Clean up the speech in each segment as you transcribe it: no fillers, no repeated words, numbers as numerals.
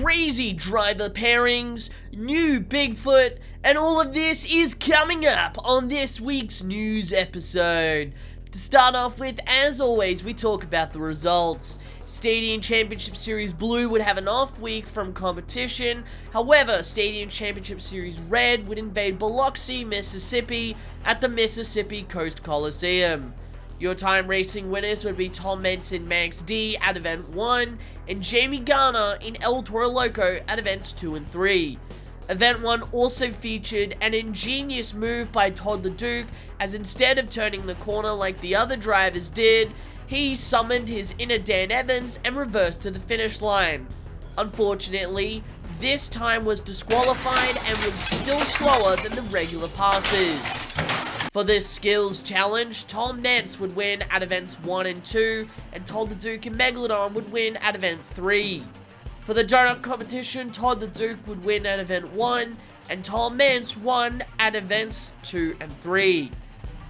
crazy driver pairings, new Bigfoot, and all of this is coming up on this week's news episode. To start off with, as always, we talk about the results. Stadium Championship Series Blue would have an off week from competition. However, Stadium Championship Series Red would invade Biloxi, Mississippi at the Mississippi Coast Coliseum. Your time racing winners would be Tom Menson Max D at Event 1 and Jamie Garner in El Toro Loco at Events 2 and 3. Event 1 also featured an ingenious move by Todd the Duke, as instead of turning the corner like the other drivers did, he summoned his inner Dan Evans and reversed to the finish line. Unfortunately, this time was disqualified and was still slower than the regular passes. For this skills challenge, Tom Nance would win at Events 1 and 2, and Todd the Duke and Megalodon would win at Event 3. For the donut competition, Todd the Duke would win at Event 1, and Tom Nance won at Events 2 and 3.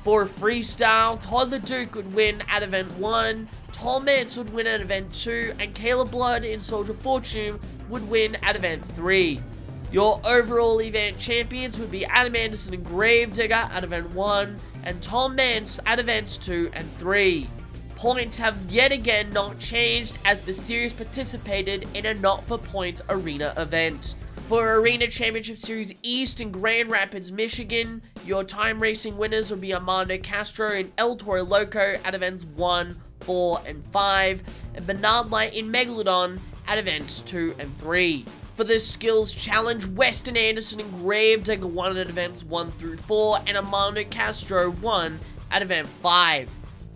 For freestyle, Todd the Duke would win at Event 1, Tom Nance would win at Event 2, and Caleb Blood in Soldier Fortune would win at Event 3. Your overall event champions would be Adam Anderson and Gravedigger at Event 1, and Tom Nance at Events 2 and 3. Points have yet again not changed, as the series participated in a not-for-points arena event. For Arena Championship Series East in Grand Rapids, Michigan, your time racing winners would be Armando Castro in El Toro Loco at Events 1, 4, and 5, and Bernard Light in Megalodon at Events 2 and 3. For this skills challenge, Weston Anderson and Gravedigger won at Events 1 through 4, and Armando Castro won at Event 5.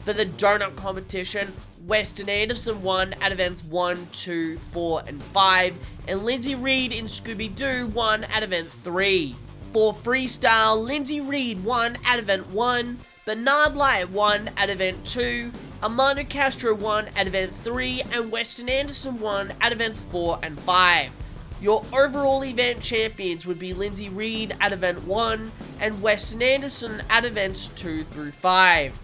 For the donut competition, Weston Anderson won at Events 1, 2, 4, and 5, and Lindsay Reed in Scooby-Doo won at Event 3. For freestyle, Lindsay Reed won at Event 1, Bernard Light won at Event 2, Armando Castro won at Event 3, and Weston Anderson won at Events 4 and 5. Your overall event champions would be Lindsay Reed at Event 1 and Weston Anderson at Events 2 through 5.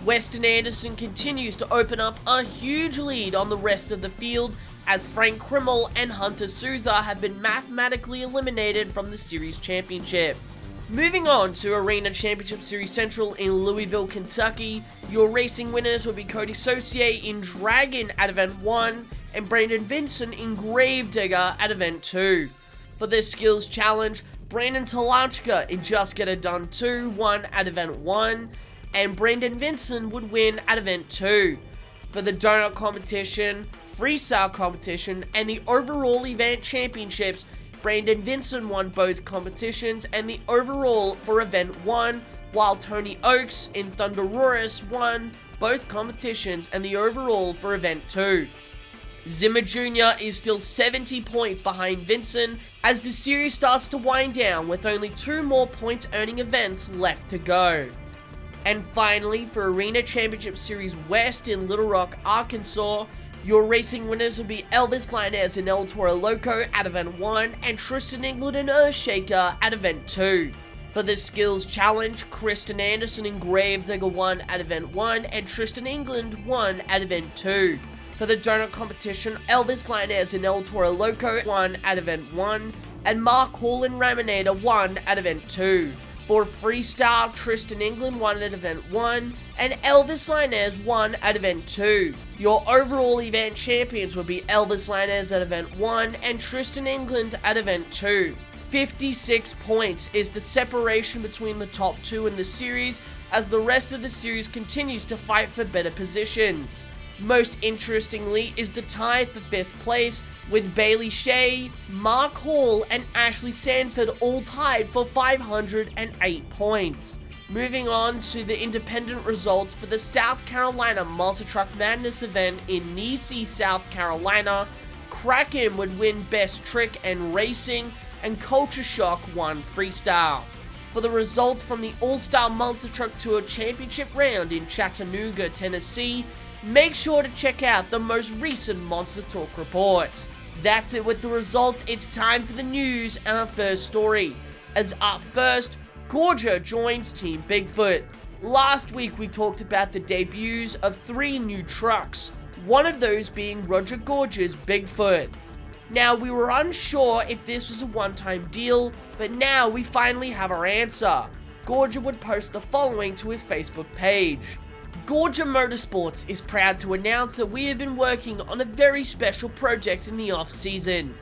Weston Anderson continues to open up a huge lead on the rest of the field, as Frank Krimmel and Hunter Souza have been mathematically eliminated from the series championship. Moving on to Arena Championship Series Central in Louisville, Kentucky, your racing winners would be Cody Saucier in Dragon at Event 1 and Brandon Vincent in Gravedigger at Event 2. For this skills challenge, Brandon Talachka in Just Get It Done 2 won at Event 1, and Brandon Vincent would win at Event 2. For the donut competition, freestyle competition, and the overall event championships, Brandon Vincent won both competitions and the overall for Event 1, while Tony Oakes in Thunderosaurus won both competitions and the overall for Event 2. Zimmer Jr. is still 70 points behind Vincent as the series starts to wind down, with only 2 more point-earning events left to go. And finally, for Arena Championship Series West in Little Rock, Arkansas, your racing winners will be Elvis Linez in El Toro Loco at Event 1 and Tristan England and Earthshaker at Event 2. For the skills challenge, Kristen Anderson in Gravedigger won at Event 1 and Tristan England won at Event 2. For the donut competition, Elvis Linez in El Toro Loco won at Event 1, and Mark Hall in Raminator won at Event 2. For freestyle, Tristan England won at Event 1, and Elvis Linez won at Event 2. Your overall event champions will be Elvis Linez at Event 1 and Tristan England at Event 2. 56 points is the separation between the top 2 in the series, as the rest of the series continues to fight for better positions. Most interestingly is the tie for 5th place, with Bailey Shea, Mark Hall, and Ashley Sanford all tied for 508 points. Moving on to the independent results for the South Carolina Monster Truck Madness event in Neesey, South Carolina, Kraken would win Best Trick and Racing, and Culture Shock won Freestyle. For the results from the All-Star Monster Truck Tour Championship round in Chattanooga, Tennessee, make sure to check out the most recent Monster Talk report. That's it with the results. It's time for the news and our first story. As up first, Gorger joins Team Bigfoot. Last week we talked about the debuts of 3 new trucks, one of those being Roger Gorger's Bigfoot. Now, we were unsure if this was a one-time deal, but now we finally have our answer. Gorgia would post the following to his Facebook page. Gorgia Motorsports is proud to announce that we have been working on a very special project in the off-season.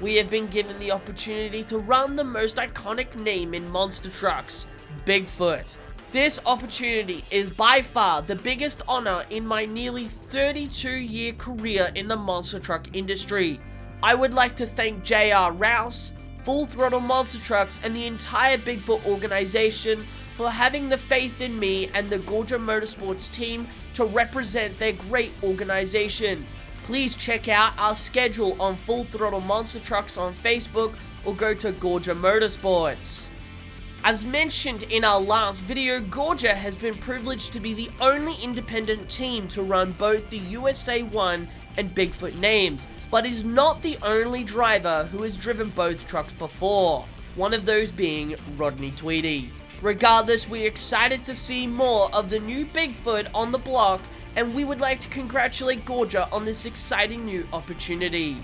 We have been given the opportunity to run the most iconic name in monster trucks, Bigfoot. This opportunity is by far the biggest honor in my nearly 32-year career in the monster truck industry. I would like to thank J.R. Rouse, Full Throttle Monster Trucks, and the entire Bigfoot organization for having the faith in me and the Gorgia Motorsports team to represent their great organization. Please check out our schedule on Full Throttle Monster Trucks on Facebook or go to Gorgia Motorsports. As mentioned in our last video, Gorgia has been privileged to be the only independent team to run both the USA 1 and Bigfoot names, but is not the only driver who has driven both trucks before, one of those being Rodney Tweedy. Regardless, we're excited to see more of the new Bigfoot on the block, and we would like to congratulate Gorgia on this exciting new opportunity.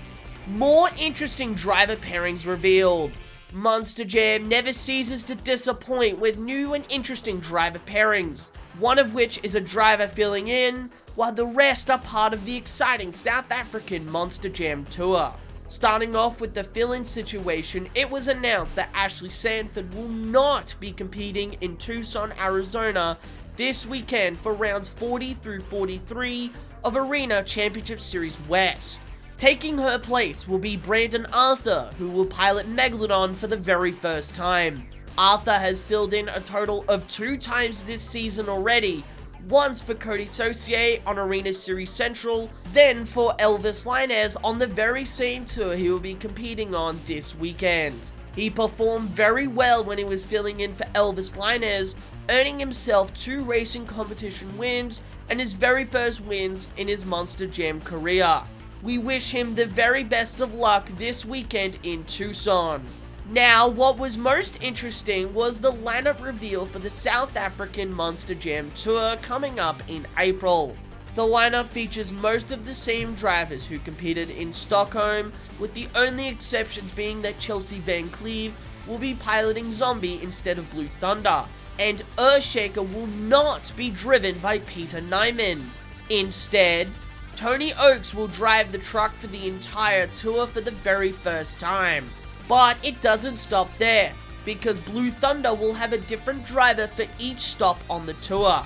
More interesting driver pairings revealed. Monster Jam never ceases to disappoint with new and interesting driver pairings, one of which is a driver filling in, while the rest are part of the exciting South African Monster Jam tour. Starting off with the fill-in situation, it was announced that Ashley Sanford will not be competing in Tucson, Arizona this weekend for rounds 40 through 43 of Arena Championship Series West. Taking her place will be Brandon Arthur, who will pilot Megalodon for the very first time. Arthur has filled in a total of 2 times this season already, once for Cody Saucier on Arena Series Central, then for Elvis Linez on the very same tour he will be competing on this weekend. He performed very well when he was filling in for Elvis Linez, earning himself 2 racing competition wins and his very first wins in his Monster Jam career. We wish him the very best of luck this weekend in Tucson. Now, what was most interesting was the lineup reveal for the South African Monster Jam Tour coming up in April. The lineup features most of the same drivers who competed in Stockholm, with the only exceptions being that Chelsea Van Cleve will be piloting Zombie instead of Blue Thunder, and Earthshaker will not be driven by Peter Nyman. Instead, Tony Oakes will drive the truck for the entire tour for the very first time. But it doesn't stop there, because Blue Thunder will have a different driver for each stop on the tour.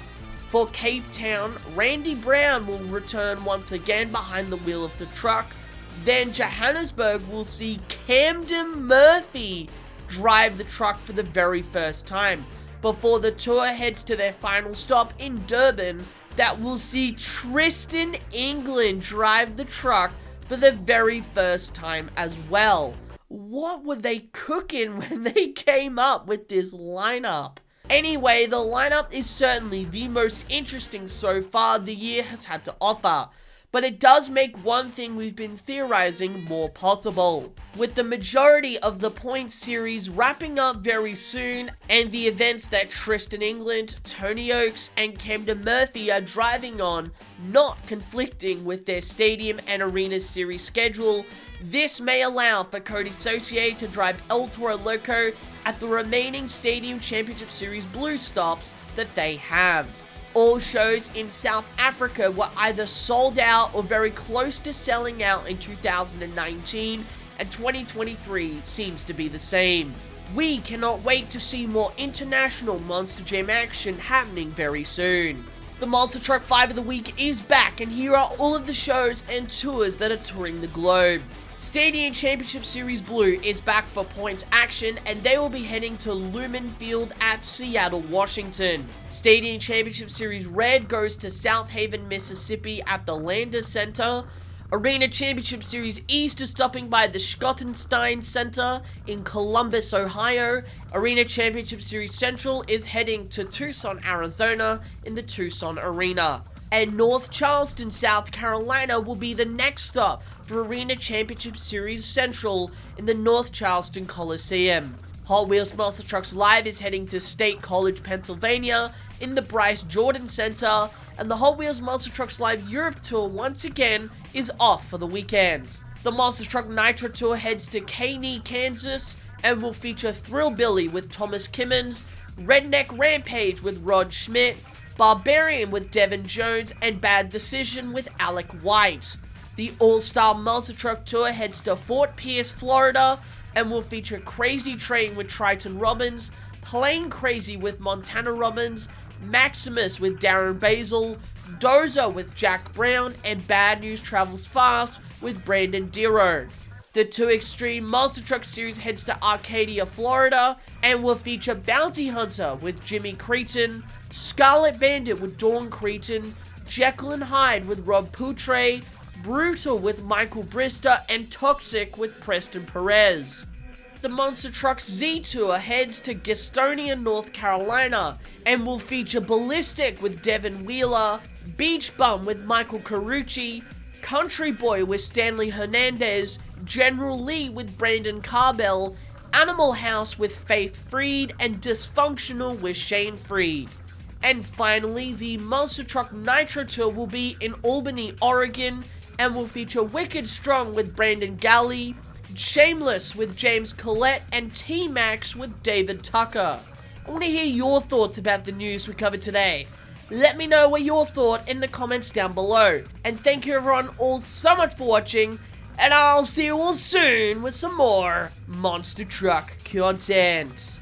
For Cape Town, Randy Brown will return once again behind the wheel of the truck. Then Johannesburg will see Camden Murphy drive the truck for the very first time, before the tour heads to their final stop in Durban, that will see Tristan England drive the truck for the very first time as well. What were they cooking when they came up with this lineup? Anyway, the lineup is certainly the most interesting so far the year has had to offer, but it does make one thing we've been theorizing more possible. With the majority of the points series wrapping up very soon, and the events that Tristan England, Tony Oakes, and Camden Murphy are driving on not conflicting with their Stadium and Arena Series schedule, this may allow for Cody Saucier to drive El Toro Loco at the remaining Stadium Championship Series Blue stops that they have. All shows in South Africa were either sold out or very close to selling out in 2019, and 2023 seems to be the same. We cannot wait to see more international Monster Jam action happening very soon. The Monster Truck 5 of the Week is back, and here are all of the shows and tours that are touring the globe. Stadium Championship Series Blue is back for points action, and they will be heading to Lumen Field at Seattle, Washington. Stadium Championship Series Red goes to South Haven, Mississippi at the Landers Center. Arena Championship Series East is stopping by the Schottenstein Center in Columbus, Ohio. Arena Championship Series Central is heading to Tucson, Arizona in the Tucson Arena. And North Charleston, South Carolina will be the next stop for Arena Championship Series Central in the North Charleston Coliseum. Hot Wheels Monster Trucks Live is heading to State College, Pennsylvania in the Bryce Jordan Center, and the Hot Wheels Monster Trucks Live Europe Tour once again is off for the weekend. The Monster Truck Nitro Tour heads to Caney, Kansas, and will feature Thrillbilly with Thomas Kimmons, Redneck Rampage with Rod Schmidt, Barbarian with Devin Jones, and Bad Decision with Alec White. The All-Star Monster Truck Tour heads to Fort Pierce, Florida, and will feature Crazy Train with Triton Robbins, Plain Crazy with Montana Robbins, Maximus with Darren Basil, Dozer with Jack Brown, and Bad News Travels Fast with Brandon Diro. The 2 Extreme Monster Truck Series heads to Arcadia, Florida, and will feature Bounty Hunter with Jimmy Cretin, Scarlet Bandit with Dawn Cretin, Jekyll and Hyde with Rob Poutre, Brutal with Michael Brister, and Toxic with Preston Perez. The Monster Trucks Z Tour heads to Gastonia, North Carolina, and will feature Ballistic with Devin Wheeler, Beach Bum with Michael Carucci, Country Boy with Stanley Hernandez, General Lee with Brandon Carbell, Animal House with Faith Freed, and Dysfunctional with Shane Freed. And finally, the Monster Truck Nitro Tour will be in Albany, Oregon, and will feature Wicked Strong with Brandon Galley, Shameless with James Collette, and T-Max with David Tucker. I want to hear your thoughts about the news we covered today. Let me know what your thought in the comments down below. And thank you everyone all so much for watching, and I'll see you all soon with some more Monster Truck content.